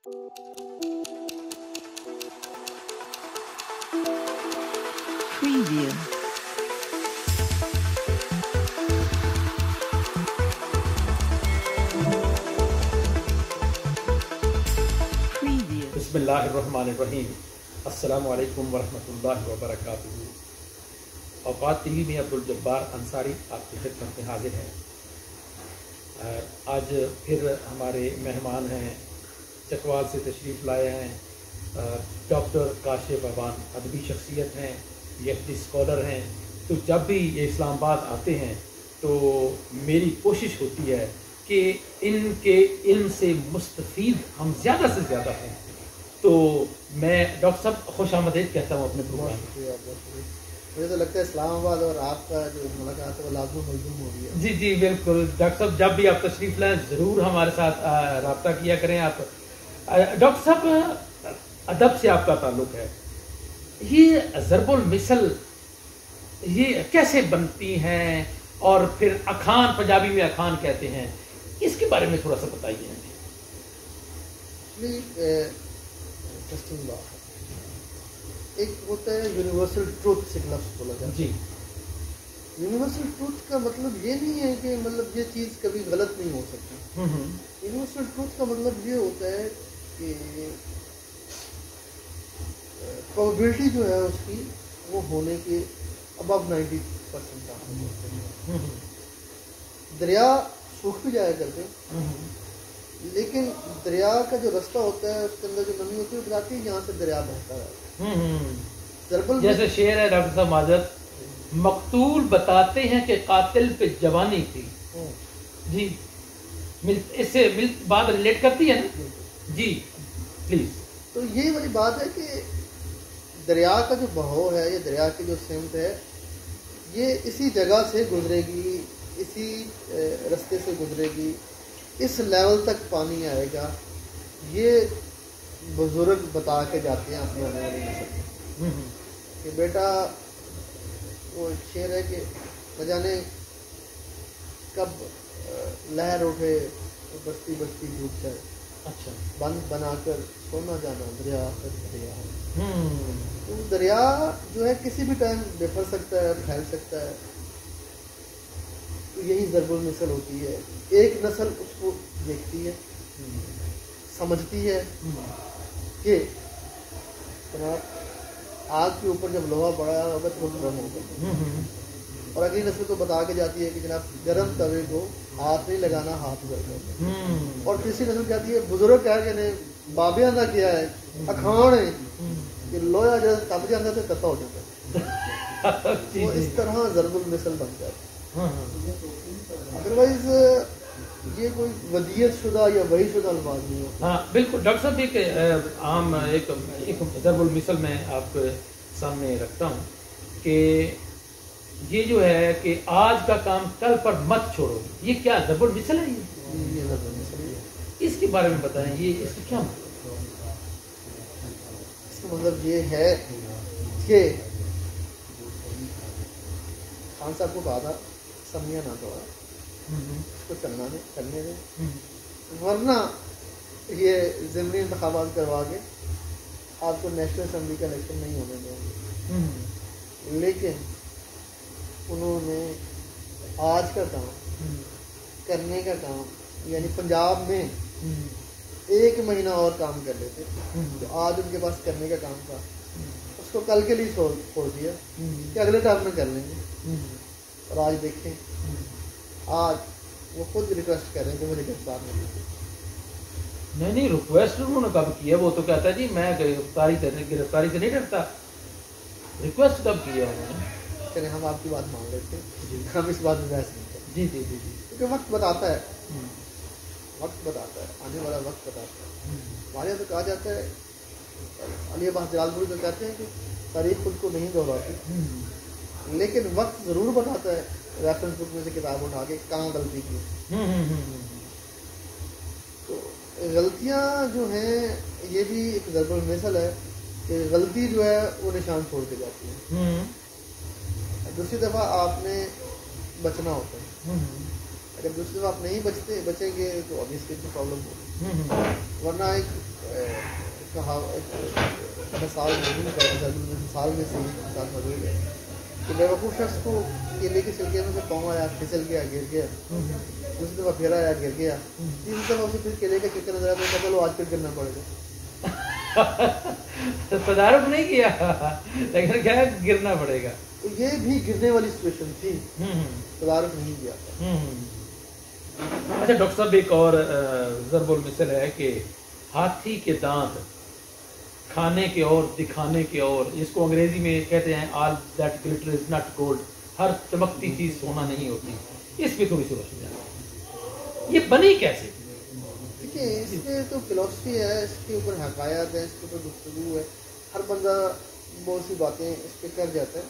Preview. بسم اللہ الرحمن الرحیم. السلام علیکم ورحمۃ اللہ وبرکاتہ. اوقات ٹی وی میں عبدالجبار انصاری آپ کی خدمت میں حاضر ہیں. آج پھر ہمارے مہمان ہیں، چکوال سے تشریف لائے ہیں ڈاکٹر کاشف عوان. ادبی شخصیت ہیں، PhD اسکالر ہیں. تو جب بھی یہ اسلام آباد آتے ہیں تو میری کوشش ہوتی ہے کہ ان کے علم سے مستفید ہم زیادہ سے زیادہ ہیں. تو میں ڈاکٹر صاحب خوش آمدید کہتا ہوں اپنے پروگرام میں. مجھے تو لگتا ہے اسلام آباد اور آپ کا جو ملاقات ہے وہ لازم ملزوم ہو رہی ہے. جی جی بالکل ڈاکٹر صاحب، جب بھی آپ تشریف لائیں ضرور ہمارے ساتھ رابطہ کیا کریں. آپ ڈاکٹر صاحب، ادب سے آپ کا تعلق ہے. یہ ضرب المثل یہ کیسے بنتی ہیں، اور پھر اخان، پنجابی میں اخان کہتے ہیں، اس کے بارے میں تھوڑا سا بتائیے ہمیں. انٹرسٹنگ بات ہے. ایک ہوتا ہے یونیورسل ٹروتھ، ایک لفظ بولا جاتا ہے. جی. یونیورسل ٹروتھ کا مطلب یہ نہیں ہے کہ مطلب یہ چیز کبھی غلط نہیں ہو سکتی. یونیورسل ٹروتھ کا مطلب یہ ہوتا ہے کہ پروبیبلٹی جو ہے اس کی وہ ہونے کے ابو 90% دریا سوکھ بھی جایا کرتے، لیکن دریا کا جو رستہ ہوتا ہے اس کے اندر جو نمی ہوتی ہے وہ بتاتی ہے یہاں سے دریا بہتا ہے. جیسے شعر ہے ڈاکٹر صاحب معذرت، مقتول بتاتے ہیں کہ قاتل پہ جوانی تھی. جی اس سے بات ریلیٹ کرتی ہے نا. جی پلیز. تو یہ والی بات ہے کہ دریا کا جو بہاؤ ہے، یہ دریا کی جو سمت ہے، یہ اسی جگہ سے گزرے گی، اسی رستے سے گزرے گی، اس لیول تک پانی آئے گا. یہ بزرگ بتا کے جاتے ہیں اپنے آنے والی نسل کہ بیٹا، وہ شعر ہے کہ نہ جانے کب لہر اٹھے بستی بستی ڈوب جائے. اچھا. بند بنا کر سونا جانا دریا دریا. تو دریا جو ہے کسی بھی ٹائم بفر سکتا ہے، پھیل سکتا ہے. تو یہی ضرب المثل ہوتی ہے. ایک نسل اس کو دیکھتی ہے، سمجھتی ہے کہ آگ کے اوپر جب لوہا پڑا ہوگا تو گرم ہوگا، اور اگلی نسل کو بتا کے جاتی ہے کہ جناب گرم توے کو ہاتھ نہیں لگانا، ہاتھ گرم ہوگا. اور تیسری نسل کہتی ہے بزرگ کہہ کے نے بابیاں کا کیا ہے اخان ہے کہ لوہا جب تب جاتا تو کتا ہو جاتا ہے. وہ اس طرح ضرب المثل بن جاتا ہے. ادروائز یہ کوئی ودیت شدہ یا وحی شدہ الفاظ نہیں ہوتا. ہاں بالکل ڈاکٹر صاحب. ایک عام ایک ضرب المثل میں آپ کے سامنے رکھتا ہوں کہ یہ جو ہے کہ آج کا کام کل پر مت چھوڑو، یہ کیا ضرب المثل ہے؟ یہ ضرب المثل ہے. اس کے بارے میں بتائیں، یہ اس کا کیا مطلب؟ اس کا مطلب یہ ہے کہ خان صاحب کو کہا تھا سمیاں نہ توڑا، اس کو چلنے دیں، ورنہ یہ ضمنی انتخابات کروا کے آپ کو نیشنل اسمبلی کا الیکشن نہیں ہونے دیں گے. لیکن انہوں نے آج کا کام کرنے کا کام، یعنی پنجاب میں 1 مہینہ اور کام کر لیتے تو آج ان کے پاس کرنے کا کام تھا، اس کو کل کے لیے چھوڑ دیا کہ اگلے ٹرم میں کر لیں گے. اور آج دیکھیں، آج وہ خود ریکویسٹ کر رہے ہیں کہ مجھے گرفتار نہیں کیجیے. نہیں ریکویسٹ انہوں نے کب کیا؟ وہ تو کہتا ہے جی میں گرفتاری سے نہیں ڈرتا. ریکویسٹ کب کیا انہوں نے؟ چلیں ہم آپ کی بات مان لیتے ہیں، ہم اس بات میں بحث نہیں کرتے. جی جی جی جی. کیونکہ وقت بتاتا ہے، وقت بتاتا ہے، آنے والا وقت بتاتا ہے. ہمارے یہاں تو کہا جاتا ہے، علی عباس جلال پوری تو کہتے ہیں کہ تاریخ خود کو نہیں دہراتی، لیکن وقت ضرور بتاتا ہے. ریفرنس بک میں سے کتاب اٹھا کے کہاں غلطی کی. تو غلطیاں جو ہیں یہ بھی ایک ضرب المثل ہے کہ غلطی جو ہے وہ نشان چھوڑ کے جاتی ہے. دوسری دفعہ آپ نے بچنا ہوتا ہے. اگر دوسری دفعہ آپ نہیں بچیں گے تو obviously پرابلم ہوگی. ورنہ ایک مثال موجود ہے، مثال میں سے مثال موجود ہے کہ بیوقوف شخص کو کیلے کے چھلکے میں سے پاؤں آیا، پھسل گیا، گر گیا، دوسری دفعہ پھر آیا، گر گیا، تیسری دفعہ اسے پھر کیلے کا چھلکا نظر آیا تو چلو آج پھر گرنا پڑے گا. تدارک نہیں کیا لیکن کیا گرنا پڑے گا. تو یہ بھی گرنے والی سچویشن تھی، تدارک نہیں کیا. اچھا ڈاکٹر صاحب، ایک اور ضرب المثل ہے کہ ہاتھی کے دانت کھانے کے اور دکھانے کے اور، جس کو انگریزی میں کہتے ہیں all that glitter is not gold, ہر چمکتی چیز سونا نہیں ہوتی. اس پہ تھوڑی سی روشنی ڈالیں، یہ بنی کیسے؟ دیکھیے اس میں تو فلاسفی ہے، اس کے اوپر حقائق ہے، اس کے اوپر گفتگو ہے، ہر بندہ بہت سی باتیں اس پہ کر جاتا ہے.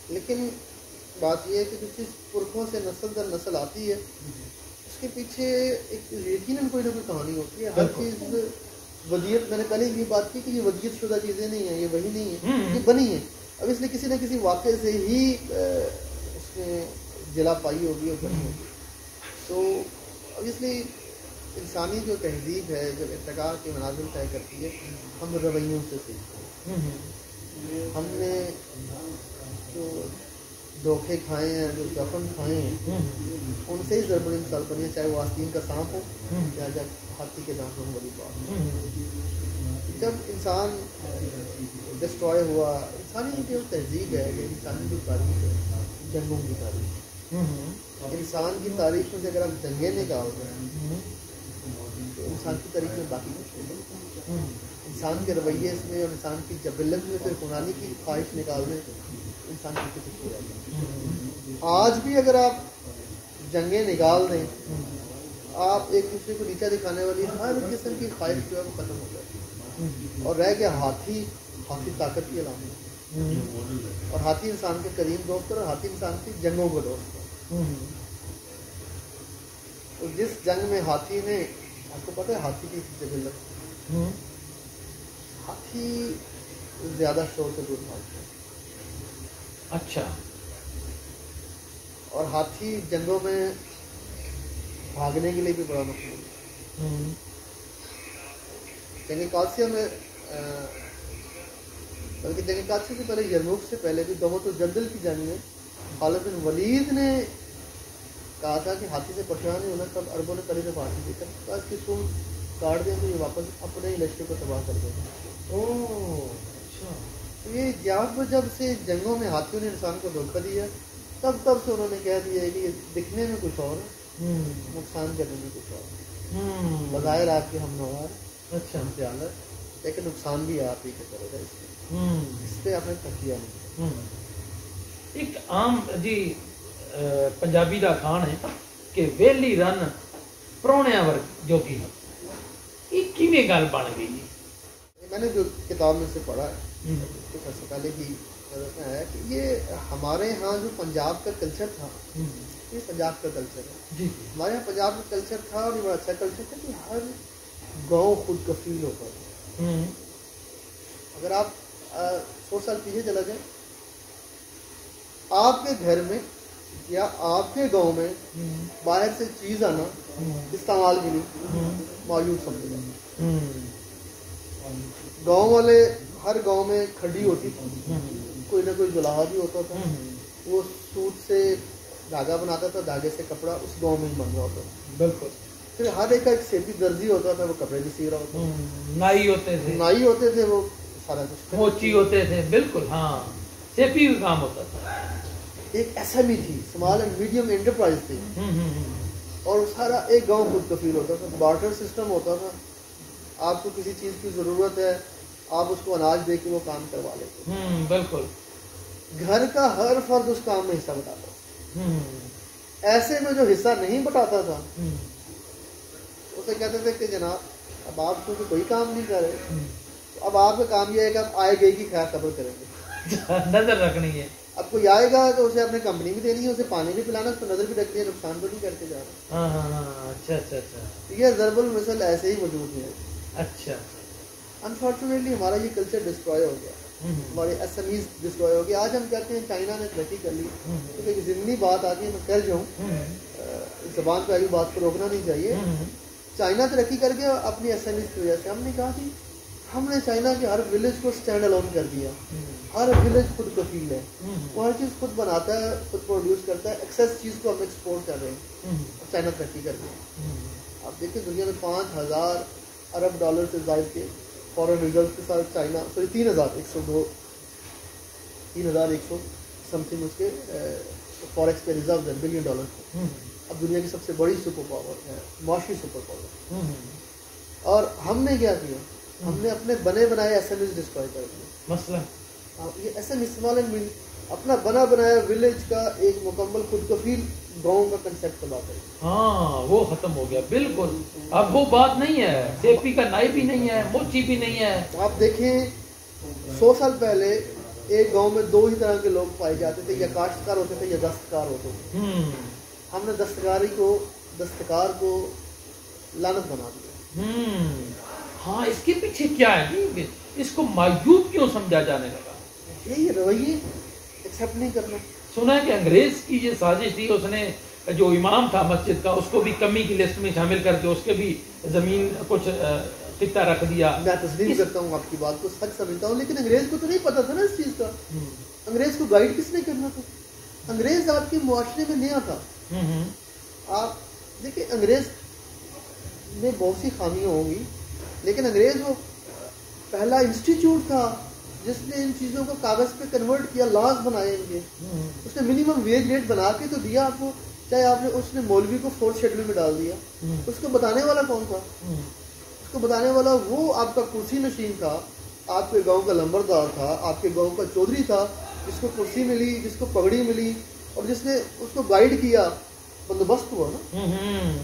لیکن بات یہ ہے کہ جو چیز پرکھوں سے نسل در نسل آتی ہے اس کے پیچھے ایک یقیناً کوئی نہ کوئی کہانی ہوتی ہے. ہر چیز ودیت، میں نے پہلے یہ بات کی کہ یہ ودیت شدہ چیزیں نہیں ہیں، یہ وہی نہیں ہے، یہ بنی ہے. اب اس نے کسی نہ کسی واقعے سے ہی اس نے جلا پائی ہوگی اور بنی ہوگی. تو اب اس لیے انسانی جو تہذیب ہے، جو ارتقاء کے مناظر طے کرتی ہے، ہم رویوں سے سیکھتے ہیں. ہم نے جو دھوکے کھائے ہیں، جو زخم کھائے ہیں، ان سے ہی ضرب المثال بنی ہے، چاہے وہ آستین کا سانپ ہو یا جب ہاتھی کے دانتوں والی بات. جب انسان ڈسٹروائے ہوا، انسانی جو تہذیب ہے، انسانی جو تاریخ ہے، جنگوں کی تاریخ، انسان کی تاریخ میں سے اگر آپ جنگیں نکال دیں تو انسان کی تاریخ میں باقی کچھ نہیں. انسان کے رویے میں اور انسان کی جبلت میں سے حکمرانی کی خواہش نکال دیں تو انسان کی کچھ ہو جاتا ہے. آج بھی اگر آپ جنگیں نکال دیں، آپ ایک دوسرے کو نیچا دکھانے والی ہر قسم کی خواہش جو ہے وہ ختم ہو جاتی ہے، اور رہ گیا ہاتھی طاقت کی علامت، اور ہاتھی انسان کے قدیم دوست اور ہاتھی انسان کی جنگوں کو دوست. تو جس جنگ میں ہاتھی نے، آپ کو پتہ ہے ہاتھی کی جبلت، ہاتھی زیادہ شور سے دور بھاگتے ہیں. اچھا. اور ہاتھی جنگوں میں بھاگنے کے لیے بھی بڑا مشہور ہے. جنگ قادسیہ میں، بلکہ جنگ قادسیہ سے پہلے یرموک سے پہلے بھی دومت الجندل کی جنگ میں خالد بن ولید نے کہا تھا کہ ہاتھی سے پریشان نہیں ہونا. تب عربوں نے پہلے جب ہاتھی دیکھا تو اس کی سون کاٹ دیں تو یہ واپس اپنے ہی لشکر کو تباہ کر دیں. اچھا. تو یہ جب سے جنگوں میں ہاتھیوں نے انسان کو دھوکہ دیا، تب سے انہوں نے کہہ دیا ہے کہ یہ دکھنے میں کچھ اور ہے، نقصان کرنے میں کچھ اور ہے. بظاہر آپ کے ہم نوار، اچھا خیال ہے، لیکن نقصان بھی آپ ہی کی طرف ہے. اس پہ آپ نے تکیہ نہیں. ایک عام جی پنجابی کا کھان ہے کہ ویلی رن پروہنیاں جوگی، یہ کیویں گل بن گئی؟ میں نے جو کتاب میں سے پڑھا ہے کچھ عرصے پہلے کی نظر میں آیا کہ یہ ہمارے ہاں جو پنجاب کا کلچر تھا، یہ پنجاب کا کلچر ہے. ہمارے یہاں پنجاب کا کلچر تھا اور یہ بڑا اچھا کلچر تھا کہ ہر گاؤں خود کفیل ہوتا تھا. اگر آپ 100 سال پیچھے چلا جائیں، آپ کے گھر میں یا آپ کے گاؤں میں باہر سے چیز آنا استعمال کے لیے موجود سمجھے جاتا. گاؤں والے ہر گاؤں میں کھڈی ہوتی تھی، کوئی نہ کوئی جلاحا بھی ہوتا تھا، وہ سوت سے دھاگا بناتا تھا، دھاگے سے کپڑا اس گاؤں میں ہی بن رہا ہوتا تھا. بالکل. پھر ہر ایک کا ایک سیپی درزی ہوتا تھا، وہ کپڑے بھی سی رہا ہوتا تھا. نائی ہوتے تھے وہ سارا کچھ موچی ہوتے تھے. بالکل ہاں، سیپی کا کام ہوتا تھا. ایک SME تھی، اسمال اینڈ میڈیم انٹرپرائز تھی، اور سارا ایک گاؤں خود کفیل ہوتا تھا. بارٹر سسٹم ہوتا تھا. آپ کو کسی چیز کی ضرورت ہے، آپ اس کو اناج دے کے وہ کام کروا لیتے. بالکل. گھر کا ہر فرد اس کام میں حصہ بٹاتا تھا. ایسے میں جو حصہ نہیں بٹاتا تھا اسے کہتے تھے کہ جناب اب آپ کو کوئی کام نہیں کر رہے، اب آپ کا کام یہ ہے کہ آپ آئے گئے کی خیر خبر کریں گے، نظر رکھنی ہے. اب کوئی آئے گا تو اسے اپنے کمپنی بھی دینی ہے، اسے پانی بھی پلانا، اس کو نظر بھی رکھنی ہے، نقصان تو نہیں کرتے جا رہا. اچھا. یہ ضرب المثل ایسے ہی موجود ہے. اچھا. انفارچونیٹلی ہمارا یہ کلچر ڈسٹروائے ہو گیا، ہمارے SMEs ڈسٹروائے ہو گیا. آج ہم کہتے ہیں چائنا نے ترقی کر لی، کیونکہ ایک ضمنی بات آتی ہے، میں کہہ جاؤں، زبان پہ آئی بات کو روکنا نہیں چاہیے. چائنا ترقی کر گیا اپنی ایس ایم ایز کی وجہ سے. ہم نے کہا کہ ہم نے چائنا کے ہر ولیج کو اسٹینڈ الون کر دیا. ہر ولیج خود کفیل ہے, وہ ہر چیز خود بناتا ہے, خود پروڈیوس کرتا ہے. ایکسیس چیز کو ہم ایکسپورٹ کر رہے ہیں اور چائنا ترقی کر گیا. آپ دیکھیں دنیا میں 5,000 ارب ڈالر سے زائد کے فارن ریزرو کے ساتھ چائنا, سوری 3,100 سم تھنگ اس کے فوریکس کے ریزرو ہیں $1 بلین. اب دنیا کی سب سے بڑی سپر پاور ہے, معاشی سپر پاور. اور ہم نے کیا کیا, ہم نے اپنے بنے بنائے ایس ایم ایز ڈسٹروائے کر دیے. مسئلہ یہ ایس ایم اسمال اینڈ اپنا بنا بنایا ولیج کا ایک مکمل خود کفیل گاؤں کا کنسیپٹ تباہ کر دیا. ہاں وہ ختم ہو گیا بالکل. اب وہ بات نہیں ہے, سیفٹی کا نائی بھی نہیں ہے, موچی بھی نہیں ہے. آپ دیکھیں 100 سال پہلے ایک گاؤں میں 2 ہی طرح کے لوگ پائے جاتے تھے, یا کاشتکار ہوتے تھے یا دستکار ہوتے تھے. ہم نے دستکار کو لعنت بنا دیا. ہاں اس کے پیچھے کیا ہے, اس کو معیوب کیوں سمجھا جانے لگا؟ یہی رویے ایکسیپٹ نہیں کرنا. سنا ہے کہ انگریز کی یہ سازش تھی, اس نے جو امام تھا مسجد کا اس کو بھی کمی کی لسٹ میں شامل کر کے اس کے بھی زمین کچھ خطہ رکھ دیا. میں تسلیم کرتا ہوں آپ کی بات کو, سچ سمجھتا ہوں, لیکن انگریز کو تو نہیں پتا تھا نا اس چیز کا. انگریز کو گائیڈ کس نے کرنا تھا؟ انگریز آپ کے معاشرے میں نیا تھا. آپ دیکھیں انگریز میں بہت سی خامیاں ہوں گی, لیکن انگریز وہ پہلا انسٹیٹیوٹ تھا جس نے ان چیزوں کو کاغذ پہ کنورٹ کیا, لاز بنائے ان کے. اس نے منیمم ویج ریٹ بنا کے تو دیا آپ کو, چاہے آپ نے اس نے مولوی کو 4th شیڈول میں ڈال دیا. اس کو بتانے والا کون تھا؟ اس کو بتانے والا وہ آپ کا کرسی نشین تھا, آپ کے گاؤں کا لمبردار تھا, آپ کے گاؤں کا چودھری تھا, جس کو کرسی ملی, جس کو پگڑی ملی, اور جس نے اس کو گائیڈ کیا. بندوبست ہوا نا.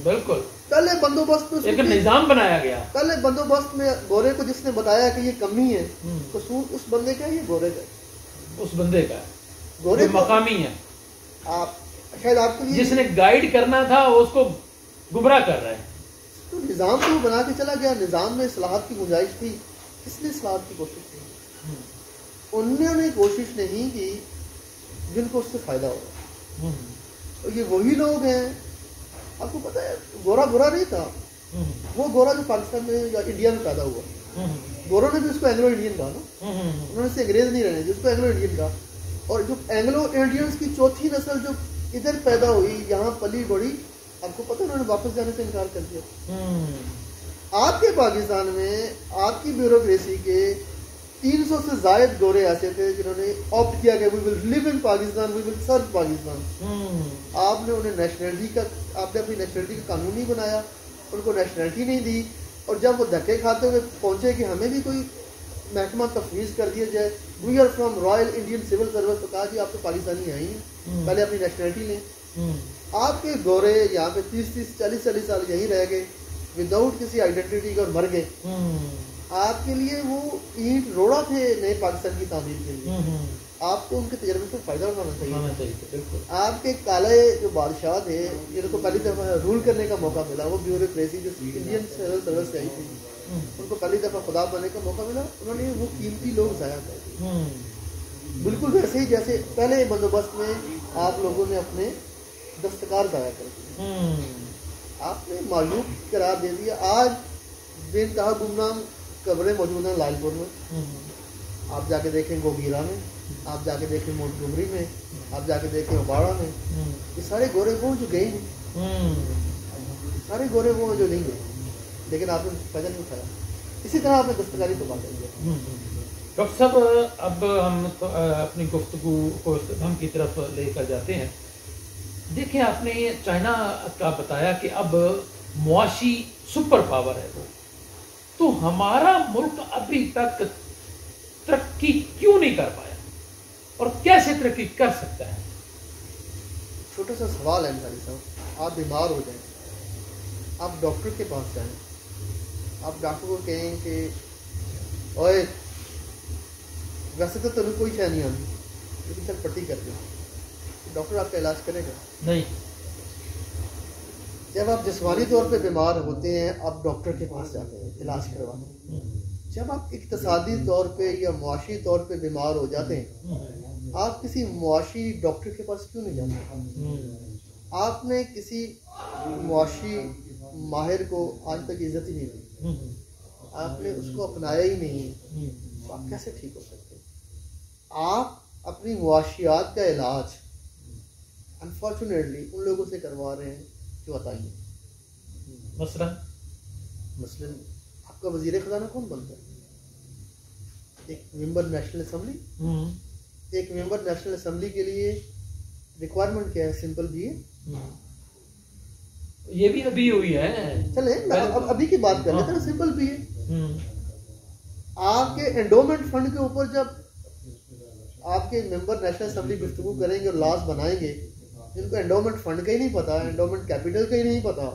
بالکل پہلے بندوبست میں ایک نظام بنایا گیا. پہلے بندوبست میں گورے کو جس نے بتایا کہ یہ کمی ہے, قصور اس بندے کا, یہ گورے کا, اس بندے کا, گورے مقامی ہے. آپ شاید آپ کو جس نے گائیڈ کرنا تھا وہ اس کو گمراہ کر رہا ہے. تو نظام کو بنا کے چلا گیا. نظام میں اصلاحات کی گنجائش تھی, کس نے اصلاحات کی کوشش کی؟ انہوں نے کوشش نہیں کی جن کو اس سے فائدہ ہوگا. یہ وہی لوگ ہیں, آپ کو پتا ہے گورا برا نہیں تھا. وہ گورا جو پاکستان میں یا انڈیا میں پیدا ہوا, گوروں نے بھی اس کو اینگلو انڈین کہا نا. انہوں نے اسے انگریز نہیں رہنے دیا, اس کو اینگلو انڈین کہا. اور جو اینگلو انڈینس کی چوتھی نسل جو ادھر پیدا ہوئی, یہاں پلی بڑی, آپ کو پتا انہوں نے واپس جانے سے انکار کر دیا. آپ کے پاکستان میں آپ کی بیوروکریسی کے 300 سے زائد گورے ایسے تھے جنہوں نے آپٹ کیا کہ وی ول لیو ان پاکستان, وی ول سرو پاکستان. آپ نے انہیں نیشنلٹی کا, آپ نے اپنی نیشنلٹی کا قانون نہیں بنایا, ان کو نیشنلٹی نہیں دی. اور جب وہ دھکے کھاتے ہوئے پہنچے کہ ہمیں بھی کوئی محکمہ تفویض کر دیا جائے, we are from Royal Indian Civil Service, تو کہا جی آپ تو پاکستانی ہیں ہی, پہلے اپنی نیشنلٹی لیں. آپ کے گورے یہاں پہ 30-40 سال یہیں رہ گئے وداؤٹ کسی آئیڈینٹی کے, اور مر گئے. آپ کے لیے وہ اینٹ روڑا تھے نئے پاکستان کی تعمیر کے لیے. آپ کو ان کے تجربے سے فائدہ اٹھانا چاہیے. بالکل. آپ کے کالے جو بادشاہ تھے جن کو پہلی دفعہ رول کرنے کا موقع ملا, وہ بیوروکریسی جو انڈین سول سروس سے آئی تھی, ان کو پہلی دفعہ خدا بننے کا موقع ملا, انہوں نے وہ قیمتی لوگ ضائع کر دیے. بالکل ویسے ہی جیسے پہلے بندوبست میں آپ لوگوں نے اپنے دستکار ضائع کر دیے, آپ نے معیوب قرار دے دیا. آج بے انتہا گمنام قبریں موجود ہیں لال پور میں. آپ جا کے دیکھیں گوگیرا میں, آپ جا کے دیکھیں مونٹگومری میں, آپ جا کے دیکھیں اباڑا میں. یہ سارے گورے وہ جو گئے ہیں, سارے گورے وہ جو نہیں گئے, لیکن آپ نے فائدہ نہیں اٹھایا. اسی طرح آپ نے دستکاری تو بات کر. ڈاکٹر صاحب اب ہم اپنی گفتگو کو اختتام کی طرف لے کر جاتے ہیں. دیکھیں آپ نے چائنا کا بتایا کہ اب معاشی سپر پاور ہے وہ, تو ہمارا ملک ابھی تک ترقی کیوں نہیں کر پایا اور کیسے ترقی کر سکتا ہے؟ چھوٹا سا سوال ہے انصاری صاحب, آپ بیمار ہو جائیں, آپ ڈاکٹر کے پاس جائیں, آپ ڈاکٹر کو کہیں کہ اوئے ویسے تو تمہیں کوئی شے نہیں آتی, لیکن چل پٹی کر دیں, ڈاکٹر آپ کا علاج کرے گا نہیں. جب آپ جسمانی طور پہ بیمار ہوتے ہیں آپ ڈاکٹر کے پاس جاتے ہیں علاج کروانے. جب آپ اقتصادی طور پہ یا معاشی طور پہ بیمار ہو جاتے ہیں آپ کسی معاشی ڈاکٹر کے پاس کیوں نہیں جاتے؟ آپ نے کسی معاشی ماہر کو آج تک عزت ہی نہیں دی, آپ نے اس کو اپنایا ہی نہیں, تو آپ کیسے ٹھیک ہو سکتے ہیں؟ آپ اپنی معاشیات کا علاج انفارچونیٹلی ان لوگوں سے کروا رہے ہیں جو عطائی ہیں. مثلاً آپ کا وزیر خزانہ کون بنتا ہے؟ ایک ممبر نیشنل اسمبلی. ایک ممبر نیشنل اسمبلی کے لیے ریکوائرمنٹ کیا ہے؟ سمپل بھی ہے. یہ بھی ابھی ہوئی ہے, چلیں ابھی کی بات کر لیتے ہیں. سمپل بھی ہے. آپ کے انڈومنٹ فنڈ کے اوپر جب آپ کے ممبر نیشنل اسمبلی گفتگو کریں گے اور لاز بنائیں گے, جن کو انڈومنٹ فنڈ کا ہی نہیں پتا, انڈومنٹ کیپٹل کا ہی نہیں پتا,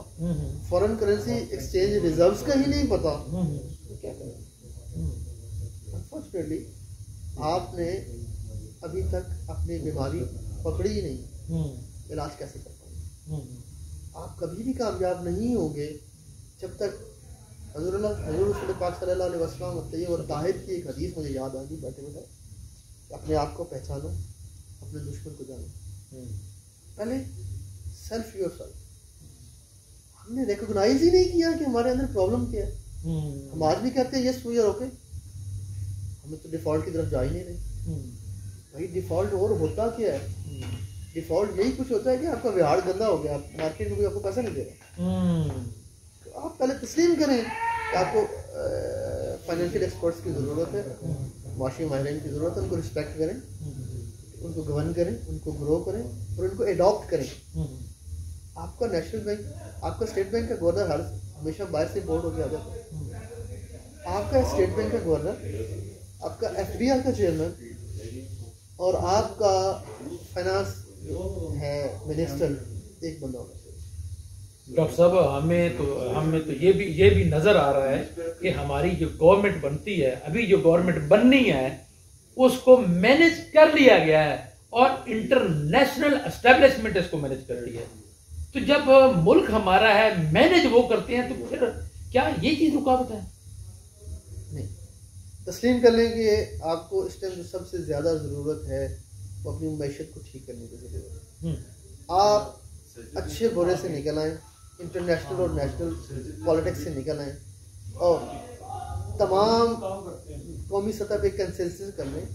فورن کرنسی ایکسچینج ریزروز کا ہی نہیں پتا, تو کیا کریں؟ انفارچونیٹلی آپ نے ابھی تک اپنی بیماری پکڑی ہی نہیں, علاج کیسے کر پائیں گے؟ آپ کبھی بھی کامیاب نہیں ہوں گے جب تک حضور رسول پاک صلی اللہ علیہ وسلم الطیب اور طاہر کی ایک حدیث مجھے یاد آ گئی بیٹھے بیٹھے, اپنے آپ کو پہچانو, اپنے دشمن کو جانو. پہلے سیلف یور سیلف. ہم نے ریکگنائز ہی نہیں کیا کہ ہمارے اندر پرابلم کیا ہے. ہم آج بھی کہتے ہیں یس وی آر اوکے, ہمیں تو ڈیفالٹ کی طرف جا ہی نہیں رہے. بھائی ڈیفالٹ اور ہوتا کیا ہے؟ ڈیفالٹ یہی کچھ ہوتا ہے کہ آپ کا وہاڑ گندا ہو گیا, آپ مارکیٹ میں کوئی آپ کو پیسہ نہیں دے رہا. تو آپ پہلے تسلیم کریں کہ آپ کو فائنینشیل ایکسپرٹس کی ضرورت ہے, معاشی ماہرین کی ضرورت ہے. ان کو رسپیکٹ کریں, ان کو گورن کریں, ان کو گرو کریں اور ان کو اڈاپٹ کریں. آپ کا نیشنل بینک, آپ کا اسٹیٹ بینک کا گورنر ہمیشہ باہر سے امپورٹ ہو کے آ جاتا ہے. آپ کا اسٹیٹ بینک کا گورنر, آپ کا ایف بی آئی کا چیئرمین اور آپ کا فائنانس ہے منسٹر ایک بندہ ہونا چاہیے. ڈاکٹر صاحب ہمیں تو یہ بھی نظر آ رہا ہے کہ ہماری جو گورنمنٹ بنتی ہے, ابھی جو گورنمنٹ بننی ہے اس کو مینج کر لیا گیا ہے اور انٹرنیشنل اسٹیبلشمنٹ اس کو مینج کر رہی ہے. تو جب ملک ہمارا ہے, مینج وہ کرتے ہیں, تو پھر کیا یہ چیز رکاوٹ ہے؟ نہیں, تسلیم کر لیں کہ آپ کو اس ٹائم جو سب سے زیادہ ضرورت ہے وہ اپنی معیشت کو ٹھیک کرنے کی ضرورت ہے. آپ اچھے برے سے نکل آئیں, انٹرنیشنل اور نیشنل پالیٹکس سے نکل آئیں اور تمام قومی سطح پہ کنسنسس کر لیں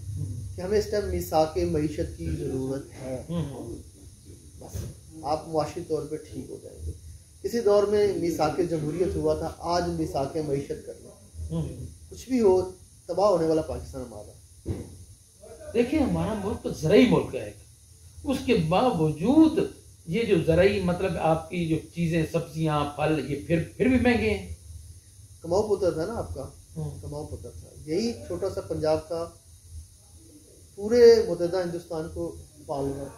کہ ہمیں اس ٹائم میثاق معیشت کی ضرورت ہے. بس آپ معاشی طور پہ ٹھیک ہو جائیں گے. کسی دور میں میثاق جمہوریت ہوا تھا, آج میثاق معیشت کر لیں. کچھ بھی ہو, تباہ ہونے والا پاکستان ہمارا. دیکھیں ہمارا ملک تو زرعی ملک ہے, اس کے باوجود یہ جو زرعی مطلب آپ کی جو چیزیں, سبزیاں, پھل, یہ پھر بھی مہنگے ہیں. کماؤ پتر تھا نا آپ کا, کماؤ پتر تھا. یہی چھوٹا سا پنجاب کا پورے متحدہ ہندوستان کو پال رہا.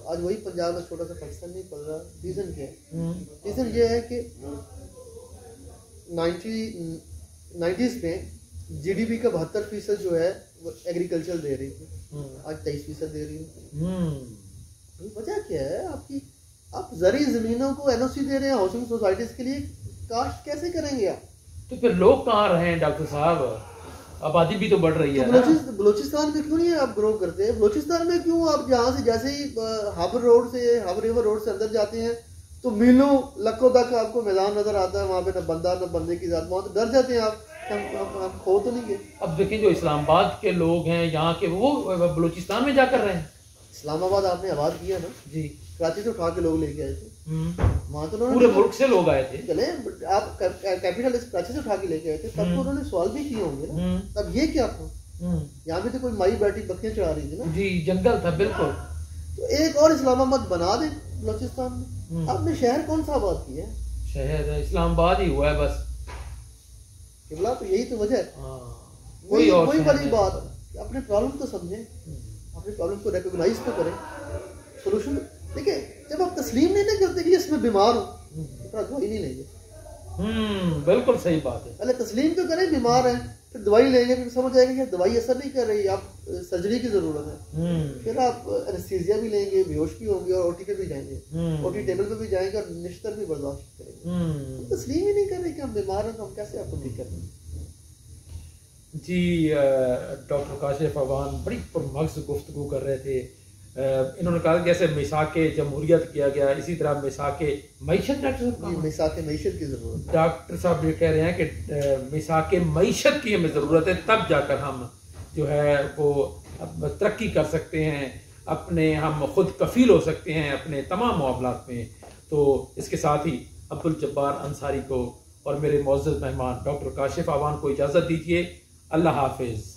آج وہی پنجاب میں چھوٹا سا پاکستان نہیں پل رہا. ریزن کیا ہے؟ ریزن یہ ہے کہ 90s میں جی ڈی پی کا 72% جو ہے وہ ایگریکلچر دے رہی تھی, آج 23% دے رہی ہے. وجہ کیا ہے آپ کی؟ آپ زرعی زمینوں کو این او سی دے رہے ہیں ہاؤسنگ سوسائٹیز کے لیے, کاشت کیسے کریں گے آپ؟ تو پھر لوگ کہاں رہے ہیں ڈاکٹر صاحب؟ آبادی بھی تو بڑھ رہی ہے. بلوچستان میں کیوں نہیں آپ گرو کرتے ہیں؟ بلوچستان میں کیوں آپ جہاں سے جیسے ہی ہابر ریور روڈ سے اندر جاتے ہیں تو میلوں لکھوں تک آپ کو میدان نظر آتا ہے, وہاں پہ نہ بندہ نہ بندے کی ذات, وہاں تو ڈر جاتے ہیں آپ ہم کھو تو نہیں گئے. اب دیکھیں جو اسلام آباد کے لوگ ہیں یہاں کے, وہ بلوچستان میں جا کر رہے ہیں. اسلام آباد آپ نے آباد کیا نا جی, کراچی سے اٹھا کے لوگ لے کے آئے تھے, وہاں تو پورے ملک سے لوگ آئے تھے. چلے آپ کیپٹل کراچی سے اٹھا کے لے کے آئے تھے, تب تو انہوں نے سوال بھی کیے ہوں گے نا. تب یہ کیا تھا؟ یہاں بھی تو کوئی مائی بیٹی بکریاں چڑھا رہی تھی نا جی, جنگل تھا بالکل. تو ایک اور اسلام آباد بنا دیں بلوچستان میں. آپ نے شہر کون سا آباد کیا ہے؟ شہر اسلام آباد ہی ہوا ہے بس. قبلہ تو یہی تو وجہ ہے. وہی والی بات, اپنے پرابلم تو سمجھیں, اپنے پرابلم کو ریکگنائز تو کریں, سولوشن دیکھیں. جب آپ تسلیم نہیں کرتے کہ اس میں بیمار ہوں, تو دوائی نہیں لیں گے. بالکل صحیح بات ہے. پہلے تسلیم تو کریں بیمار ہیں, پھر دوائی لیں گے, پھر سمجھ آئے گا کہ دوائی اثر نہیں کر رہی, آپ سرجری کی ضرورت ہے. پھر آپ انستھیزیا بھی لیں گے, بیہوش بھی ہوں گے اور او ٹی پہ بھی جائیں گے, او ٹی ٹیبل پہ بھی جائیں گے اور نشتر بھی برداشت کریں گے. تسلیم ہی نہیں کر رہے کہ ہم بیمار ہیں, تو ہم کیسے آپ کو ٹھیک کریں گے؟ جی ڈاکٹر کاشف عوان بڑی پرمغز گفتگو کر رہے تھے. انہوں نے کہا جیسے میثاق جمہوریت کیا گیا، اسی طرح میثاق معیشت، ڈاکٹر صاحب میثاق معیشت کی ضرورت ہے. ڈاکٹر صاحب یہ کہہ رہے ہیں کہ میثاق معیشت کی ہمیں ضرورت ہے، تب جا کر ہم جو ہے وہ ترقی کر سکتے ہیں، ہم خود کفیل ہو سکتے ہیں اپنے تمام معاملات میں. تو اس کے ساتھ ہی عبدالجبار انصاری کو اور میرے معزز مہمان ڈاکٹر کاشف اعوان کو اجازت دیجیے. اللہ حافظ.